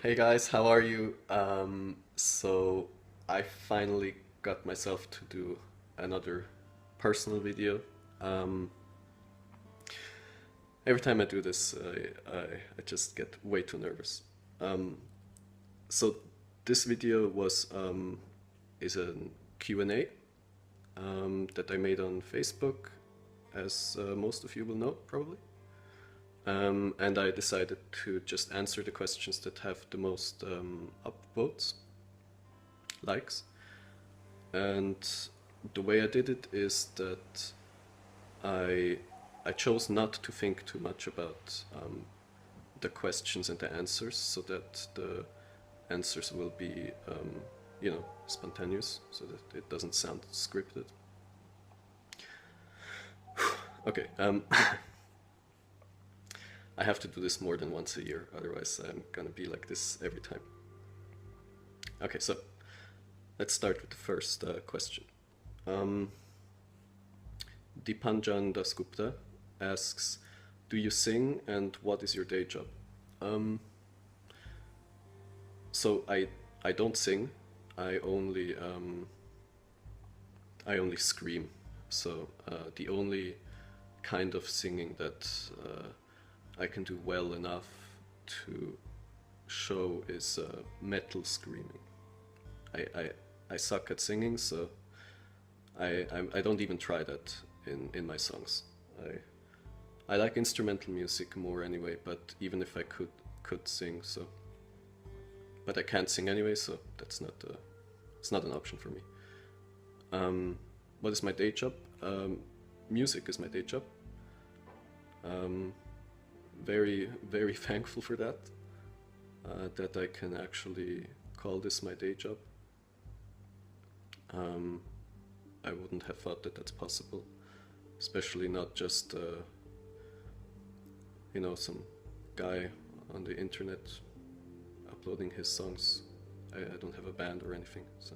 Hey guys, how are you? So I finally got myself to do another personal video. Um, every time I do this, I just get way too nervous. Um, so this video is a Q&A that I made on Facebook, as most of you will know probably. And I decided to just answer the questions that have the most upvotes, likes. And the way I did it is that I I chose not to think too much about the questions and the answers, so that the answers will be spontaneous, so that it doesn't sound scripted. Okay, I have to do this more than once a year, otherwise I'm gonna be like this every time. Okay, so let's start with the first question. Um, Dipanjan Dasgupta asks, "Do you sing, and what is your day job?" Um, so I don't sing. I only I only scream. So the only kind of singing that I can do well enough to show is metal screaming. I, I I suck at singing, so I don't even try that in my songs. I like instrumental music more anyway, but even if I could sing, so but I can't sing anyway, so that's not it's not an option for me. What is my day job? Music is my day job. Um, very thankful for that. That I can actually call this my day job. Um, I wouldn't have thought that that's possible, especially not just some guy on the internet uploading his songs. I don't have a band or anything, so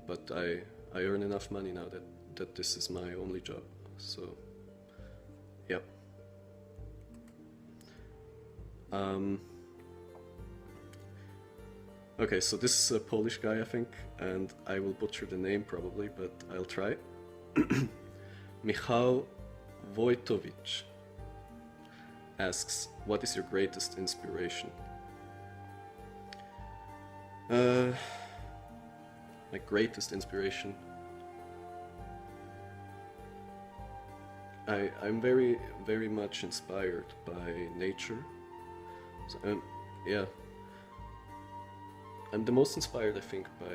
but I earn enough money now that this is my only job. So yeah. Um, okay, so this is a Polish guy, I think, and I will butcher the name probably, but I'll try. Michał Wojtowicz asks, "What is your greatest inspiration?" Uh, my greatest inspiration. I'm very much inspired by nature. So, yeah, I'm the most inspired, I think, by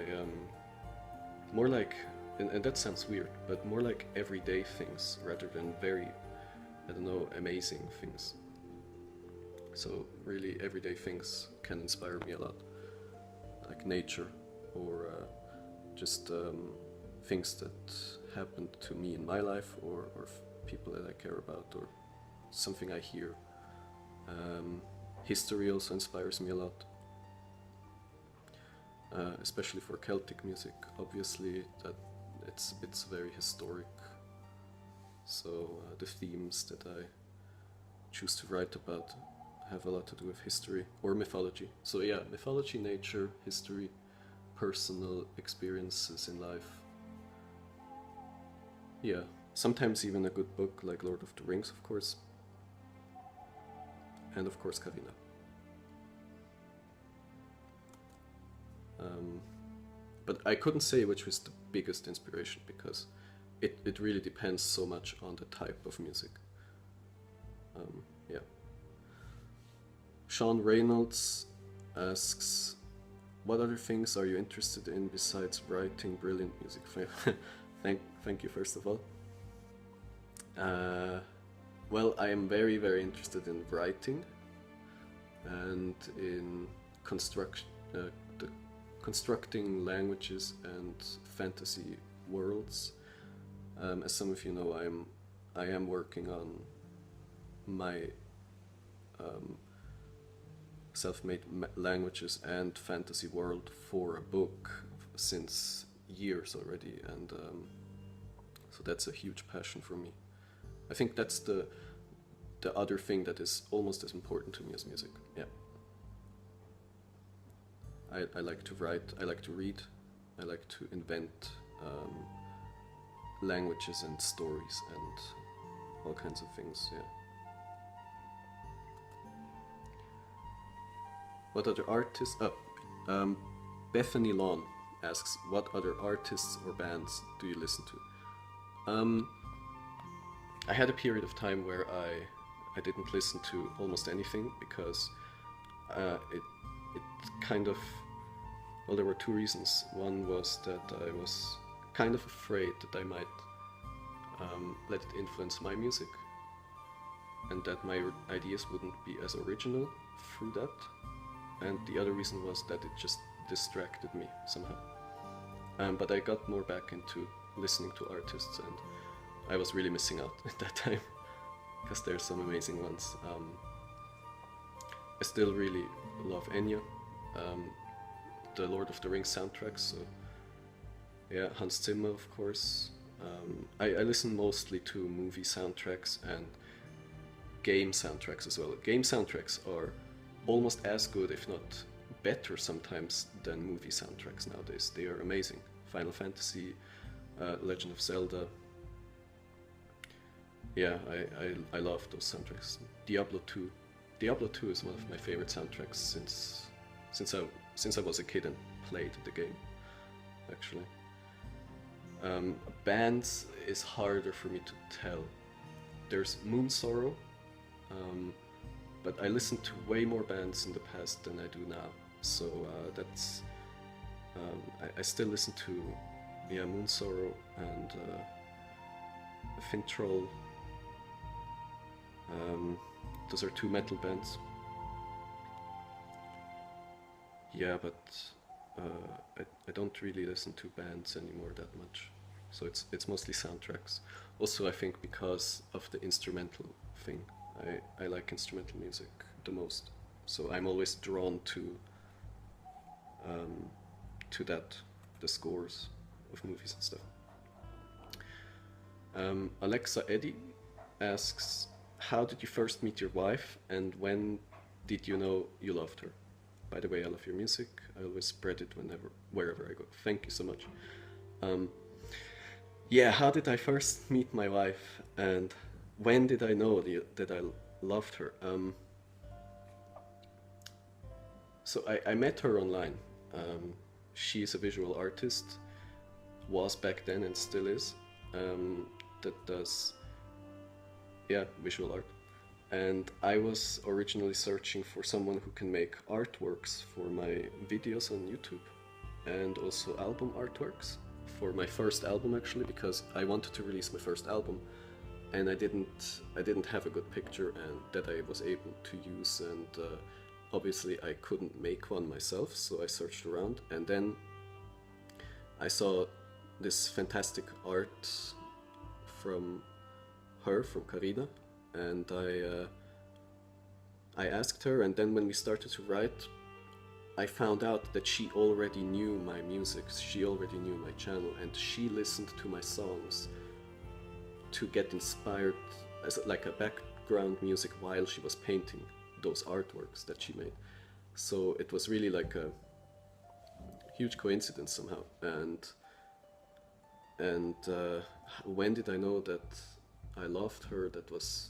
more like, and that sounds weird, but more like everyday things rather than very, I don't know, amazing things. So really, everyday things can inspire me a lot, like nature, or just things that happened to me in my life, or people that I care about, or something I hear. History also inspires me a lot, especially for Celtic music. Obviously, that it's very historic. So the themes that I choose to write about have a lot to do with history or mythology. So yeah, mythology, nature, history, personal experiences in life. Yeah, sometimes even a good book like Lord of the Rings, of course, and of course Kavina. But I couldn't say which was the biggest inspiration because it really depends so much on the type of music. Yeah. Sean Reynolds asks, "What other things are you interested in besides writing brilliant music?" Thank you, first of all. Uh, well, I am very interested in writing and in the constructing languages and fantasy worlds. As some of you know, I am working on my self-made languages and fantasy world for a book since years already, and so that's a huge passion for me. I think that's the other thing that is almost as important to me as music. Yeah. I like to write, I like to read, I like to invent languages and stories and all kinds of things, yeah. What other artists? Bethany Lawn asks, what other artists or bands do you listen to? I had a period of time where I didn't listen to almost anything because it kind of, well, there were two reasons. One was that I was kind of afraid that I might let it influence my music and that my ideas wouldn't be as original through that. And the other reason was that it just distracted me somehow. But I got more back into listening to artists, and I was really missing out at that time because there's some amazing ones. I still really love Enya, the Lord of the Rings soundtracks. So yeah, Hans Zimmer, of course. I listen mostly to movie soundtracks and game soundtracks as well. Game soundtracks are almost as good, if not better sometimes, than movie soundtracks nowadays. They are amazing. Final Fantasy, Legend of Zelda. Yeah, I love those soundtracks. Diablo 2. Diablo 2 is one of my favorite soundtracks since I was a kid and played the game, actually. Bands is harder for me to tell. There's Moon Sorrow, but I listened to way more bands in the past than I do now. So that's I still listen to Moon Sorrow and Fintroll. Those are two metal bands. Yeah, but I don't really listen to bands anymore that much. So it's mostly soundtracks. Also, I think because of the instrumental thing, I like instrumental music the most. So I'm always drawn to that, the scores of movies and stuff. Alexa Eddy asks, how did you first meet your wife and when did you know you loved her? By the way, I love your music. I always spread it wherever I go. Thank you so much. Yeah, how did I first meet my wife and when did I know that I loved her? So I met her online. She is a visual artist, was back then and still is, that does, visual art. And I was originally searching for someone who can make artworks for my videos on YouTube and also album artworks for my first album, actually, because I wanted to release my first album and I didn't have a good picture and that I was able to use, and obviously I couldn't make one myself, so I searched around and then I saw this fantastic art from her, from Karina, and I asked her, and then when we started to write, I found out that she already knew my music, she already knew my channel, and she listened to my songs to get inspired as like a background music while she was painting those artworks that she made. So it was really like a huge coincidence somehow. And when did I know that I loved her? That was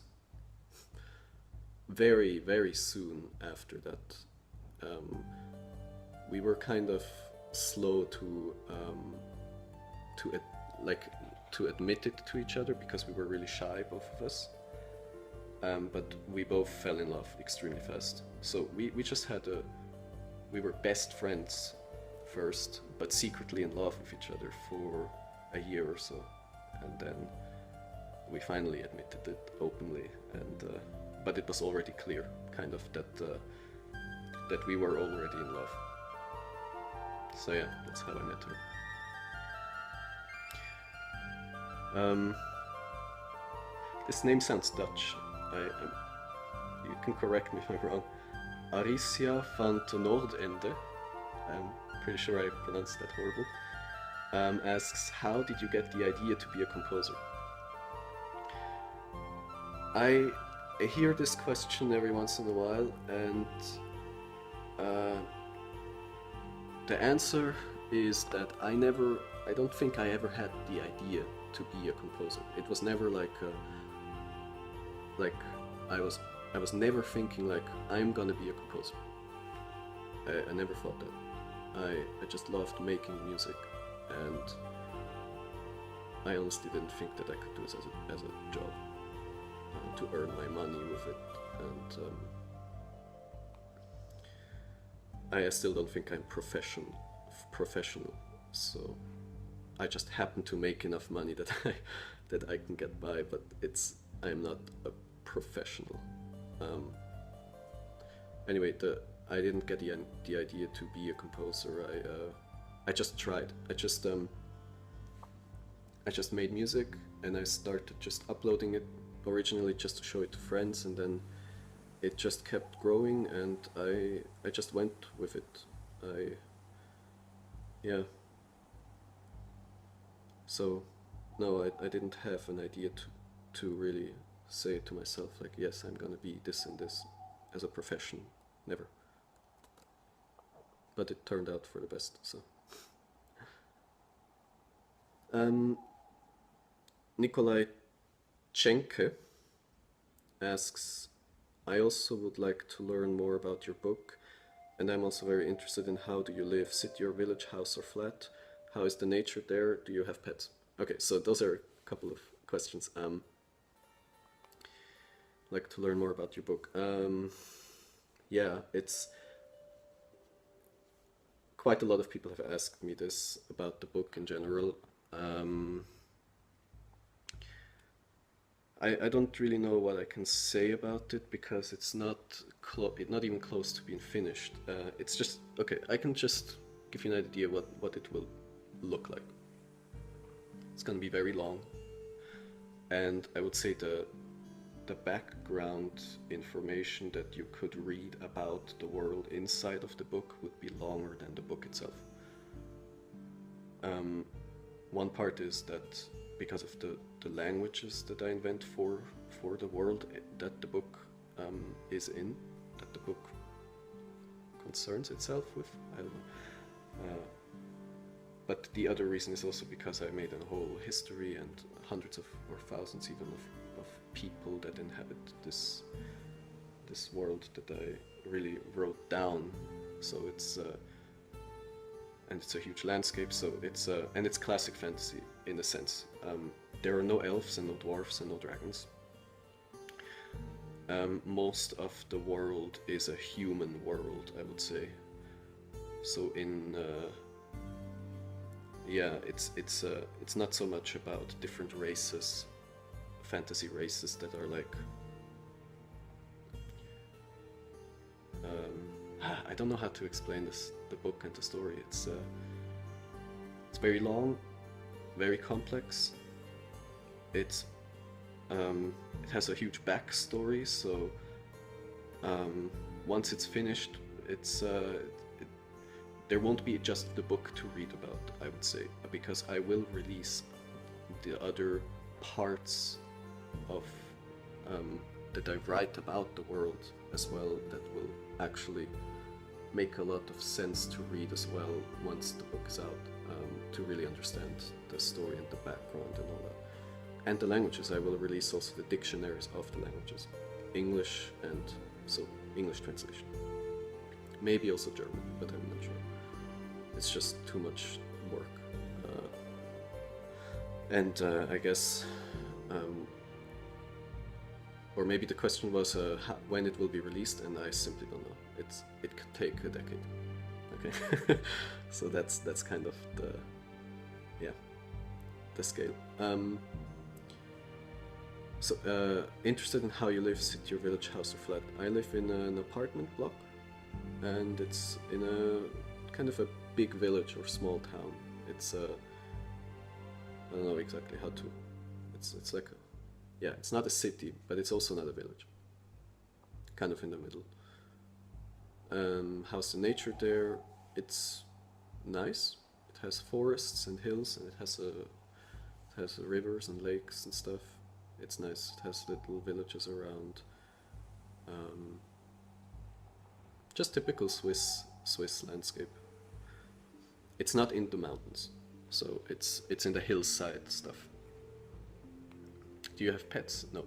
very, very soon after that. We were kind of slow to admit it to each other because we were really shy, both of us. But we both fell in love extremely fast. So we just we were best friends first, but secretly in love with each other for a year or so. And then we finally admitted it openly, and but it was already clear, kind of, that we were already in love. So yeah, that's how I met her. This name sounds Dutch. You can correct me if I'm wrong. Aricia van ten Noordende, I'm pretty sure I pronounced that horrible, asks, how did you get the idea to be a composer? I hear this question every once in a while, and the answer is that I don't think I ever had the idea to be a composer. It was never like I was never thinking like I'm gonna be a composer. I never thought that. I just loved making music, and I honestly didn't think that I could do this as a job, to earn my money with it. And I still don't think I'm professional. So I just happen to make enough money that I can get by, but I'm not a professional. Anyway, I didn't get the idea to be a composer. I just tried. I just made music, and I started just uploading it originally just to show it to friends, and then it just kept growing, and I just went with it. Yeah. So no, I didn't have an idea to really say to myself like, yes, I'm gonna be this and this as a profession. Never. But it turned out for the best. So Nikolai Chenke asks, I also would like to learn more about your book, and I'm also very interested in how do you live, city or village, house or flat? How is the nature there? Do you have pets? Okay, so those are a couple of questions. Like to learn more about your book. Yeah, it's quite a lot of people have asked me this about the book in general. I don't really know what I can say about it because it's not even close to being finished. It's just okay. I can just give you an idea what it will look like. It's gonna be very long, and I would say the background information that you could read about the world inside of the book would be longer than the book itself. One part is that because of the languages that I invent for the world that the book is in, that the book concerns itself with, I don't know. But the other reason is also because I made a whole history and hundreds of or thousands even of people that inhabit this world that I really wrote down. So it's and it's a huge landscape. So it's and it's classic fantasy in a sense. There are no elves and no dwarfs and no dragons. Most of the world is a human world, I would say. So in yeah, it's not so much about different races, fantasy races that are like I don't know how to explain the book and the story. It's very long, very complex. It has a huge backstory, so once it's finished, there won't be just the book to read about, I would say, because I will release the other parts of that I write about the world as well, that will actually make a lot of sense to read as well once the book is out, to really understand the story and the background and all that. And the languages, I will release also the dictionaries of the languages, English and so English translation. Maybe also German, but I'm not sure. It's just too much work. And I guess, or maybe the question was when it will be released, and I simply don't know. It could take a decade. Okay, so that's kind of the scale. So interested in how you live, city or village, house or flat. I live in an apartment block, and it's in a kind of a big village or small town. It's I don't know exactly how to. It's like it's not a city, but it's also not a village. Kind of in the middle. How's the nature there? It's nice. It has forests and hills, and it has rivers and lakes and stuff. It's nice. It has little villages around. Just typical Swiss landscape. It's not in the mountains, so it's in the hillside stuff. Do you have pets? No.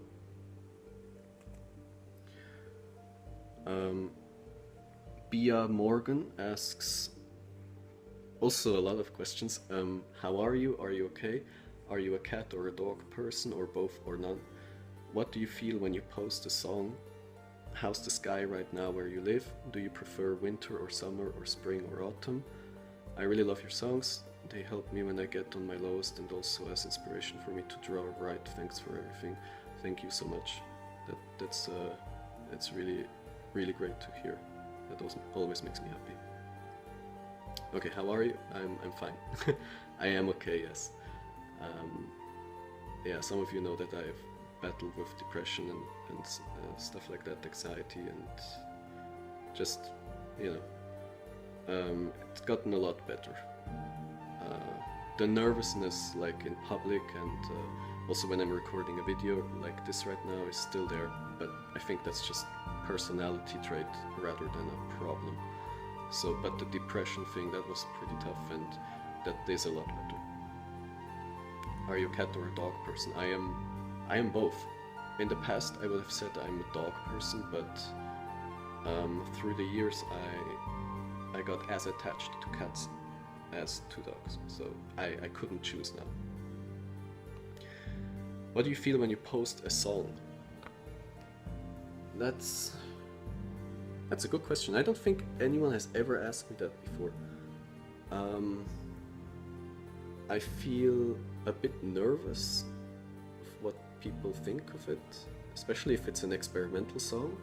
Bia Morgan asks also a lot of questions. How are you? Are you okay? Are you a cat or a dog person, or both or none? What do you feel when you post a song? How's the sky right now where you live? Do you prefer winter or summer or spring or autumn? I really love your songs. They help me when I get on my lowest, and also as inspiration for me to draw or write. Thanks for everything. Thank you so much. That's really, really great to hear. That always makes me happy. Okay, how are you? I'm fine. I am okay, yes. Yeah, some of you know that I've battled with depression and stuff like that, anxiety, and just, you know, it's gotten a lot better. The nervousness, like in public, and also when I'm recording a video like this right now, is still there, but I think that's just personality trait rather than a problem. So, but the depression thing, that was pretty tough, and that is a lot better. Are you a cat or a dog person? I am both. In the past, I would have said I'm a dog person, but through the years, I got as attached to cats as to dogs, so I couldn't choose now. What do you feel when you post a song? That's a good question. I don't think anyone has ever asked me that before. I feel a bit nervous of what people think of it, especially if it's an experimental song.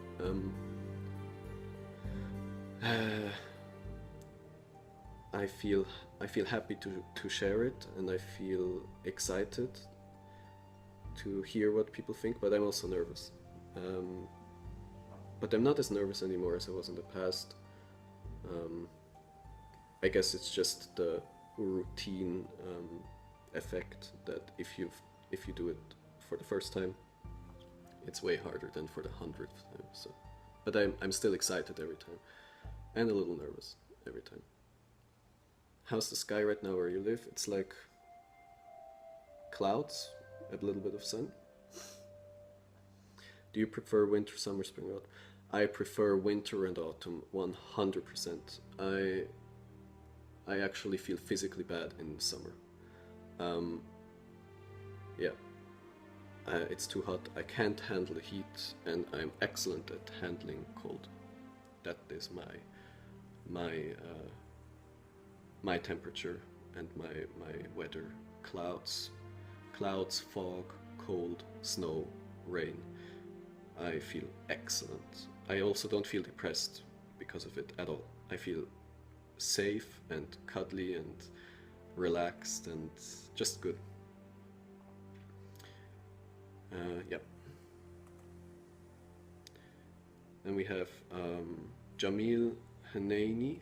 I feel happy to share it, and I feel excited to hear what people think, but I'm also nervous. But I'm not as nervous anymore as I was in the past. I guess it's just the routine effect that if you do it for the first time, it's way harder than for the 100th time. So, but I'm still excited every time, and a little nervous every time. How's the sky right now where you live? It's like clouds, a little bit of sun. Do you prefer winter, summer, spring, autumn? I prefer winter and autumn 100%. I actually feel physically bad in summer. Yeah, it's too hot. I can't handle the heat, and I'm excellent at handling cold. That is my temperature and my weather. Clouds, fog, cold, snow, rain. I feel excellent. I also don't feel depressed because of it at all. I feel safe and cuddly and relaxed and just good. Yep. Then we have Jamil Hanaini.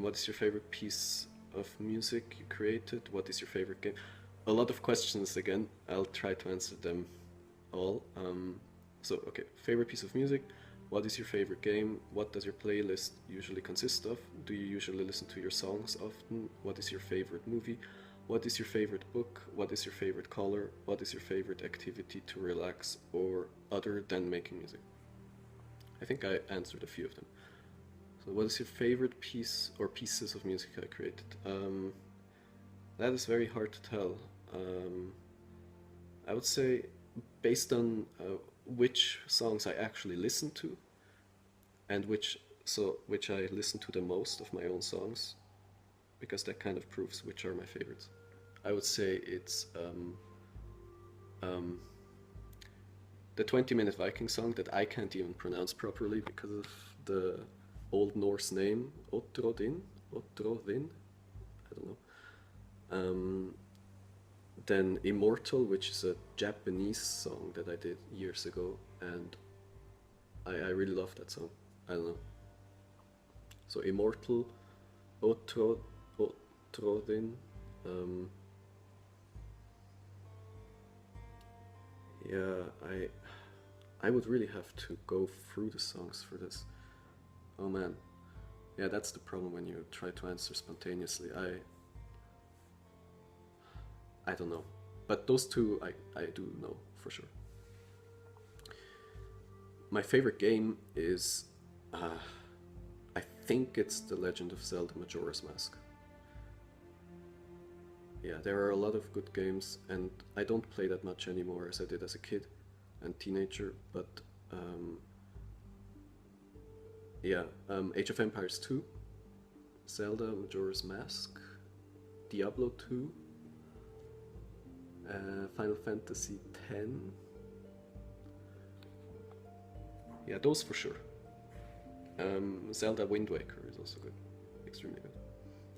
What is your favorite piece of music you created? What is your favorite game? A lot of questions again. I'll try to answer them all. So, okay, favorite piece of music. What is your favorite game? What does your playlist usually consist of? Do you usually listen to your songs often? What is your favorite movie? What is your favorite book? What is your favorite color? What is your favorite activity to relax or other than making music? I think I answered a few of them. So what is your favorite piece or pieces of music I created? That is very hard to tell. I would say based on which songs I actually listen to, and which I listen to the most of my own songs, because that kind of proves which are my favorites. I would say it's the 20-minute Viking song that I can't even pronounce properly because of the Old Norse name, Otrodin, I don't know. Then Immortal, which is a Japanese song that I did years ago, and I really love that song. I don't know. So Immortal, Otrodin. Yeah, I would really have to go through the songs for this. Oh man. Yeah, that's the problem when you try to answer spontaneously. I don't know. But those two I do know for sure. My favorite game is, I think it's The Legend of Zelda Majora's Mask. Yeah, there are a lot of good games, and I don't play that much anymore as I did as a kid and teenager, but yeah, Age of Empires 2, Zelda Majora's Mask, Diablo 2, Final Fantasy X. Yeah, those for sure. Zelda Wind Waker is also good, extremely good.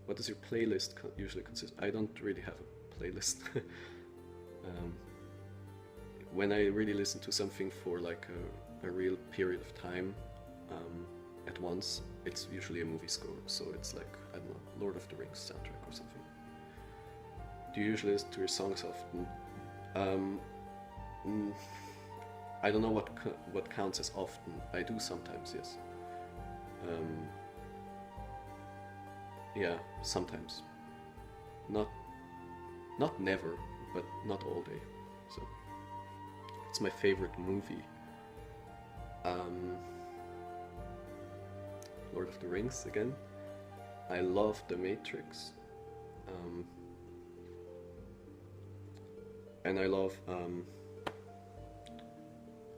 What does your playlist usually consist? I don't really have a playlist. When I really listen to something for like a real period of time at once, it's usually a movie score. So it's like, I don't know, Lord of the Rings soundtrack or something. Do you usually listen to your songs often? I don't know what counts as often. I do sometimes, yes. Yeah, sometimes. Not never, but not all day. So it's my favorite movie. Lord of the Rings again. I love The Matrix. And I love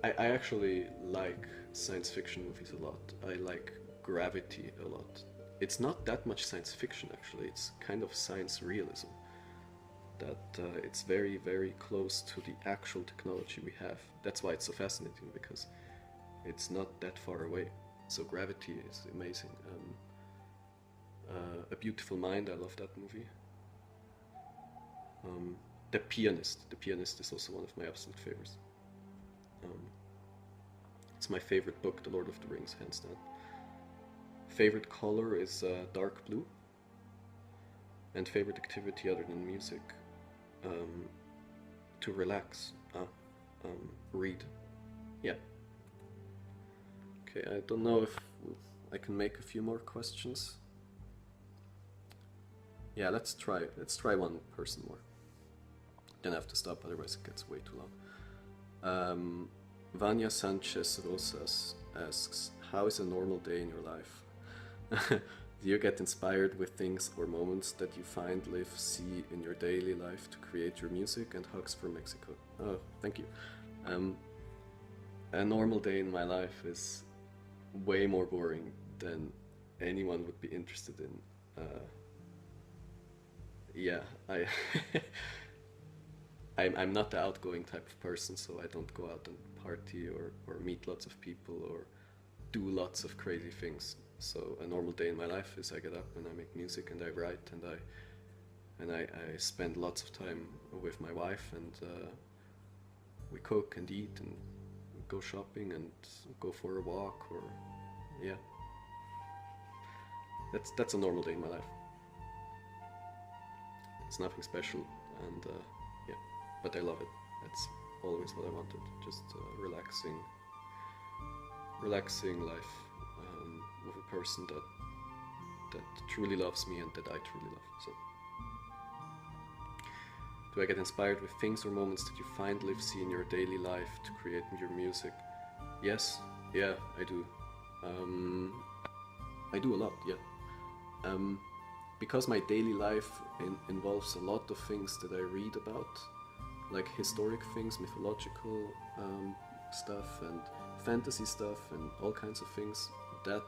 I actually like science fiction movies a lot. I like Gravity a lot. It's not that much science fiction actually, it's kind of science realism. That it's very, very close to the actual technology we have. That's why it's so fascinating, because it's not that far away. So Gravity is amazing. A Beautiful Mind, I love that movie. The Pianist is also one of my absolute favorites. It's my favorite book, The Lord of the Rings, hands down. Favorite color is dark blue. And favorite activity other than music? To relax. Read. Yeah. Okay, I don't know if I can make a few more questions. Yeah, let's try one person more. Then I have to stop, otherwise it gets way too long. Vanya Sanchez Rosas asks, how is a normal day in your life? Do you get inspired with things or moments that you find, live, see in your daily life to create your music? And hugs from Mexico. Oh, thank you. A normal day in my life is way more boring than anyone would be interested in. Yeah, I'm not the outgoing type of person, so I don't go out and party or meet lots of people or do lots of crazy things. So a normal day in my life is I get up and I make music and I write and I spend lots of time with my wife, and we cook and eat and go shopping and go for a walk, or yeah. That's a normal day in my life. It's nothing special, and yeah, but I love it. That's always what I wanted. Just relaxing life with a person that truly loves me and that I truly love. So, do I get inspired with things or moments that you find, live, see in your daily life to create your music? Yes, yeah, I do. I do a lot, yeah. Because my daily life involves a lot of things that I read about, like historic things, mythological stuff and fantasy stuff and all kinds of things, that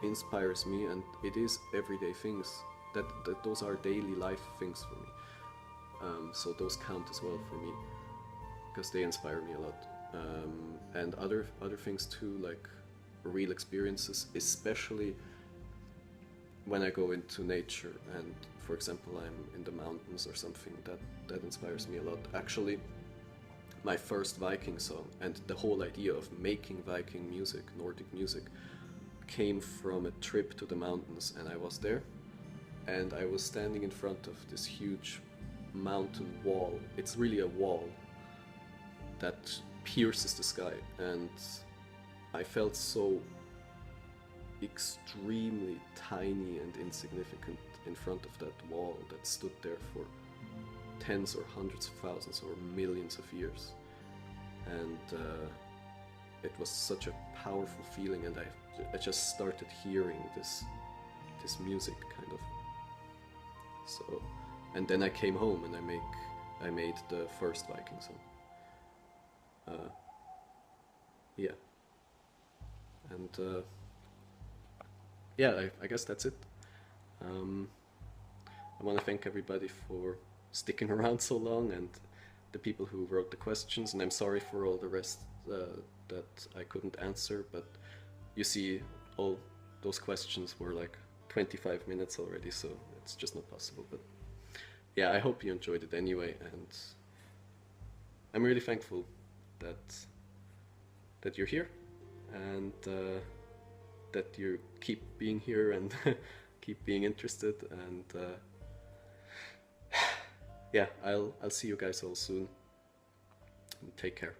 inspires me, and it is everyday things. That those are daily life things for me. So those count as well for me, because they inspire me a lot. And other things too, like real experiences, especially when I go into nature, and for example I'm in the mountains or something, that inspires me a lot. Actually, my first Viking song and the whole idea of making Viking music, Nordic music, came from a trip to the mountains, and I was there and I was standing in front of this huge mountain wall. It's really a wall that pierces the sky, and I felt so extremely tiny and insignificant in front of that wall that stood there for tens or hundreds of thousands or millions of years. And it was such a powerful feeling, and I just started hearing this music kind of. So, and then I came home and I made the first Viking song. Yeah, and yeah, I guess that's it. I want to thank everybody for sticking around so long, and the people who wrote the questions, and I'm sorry for all the rest that I couldn't answer, but you see, all those questions were like 25 minutes already, so it's just not possible. But yeah, I hope you enjoyed it anyway, and I'm really thankful that you're here, and that you keep being here and keep being interested, and yeah, I'll see you guys all soon. Take care.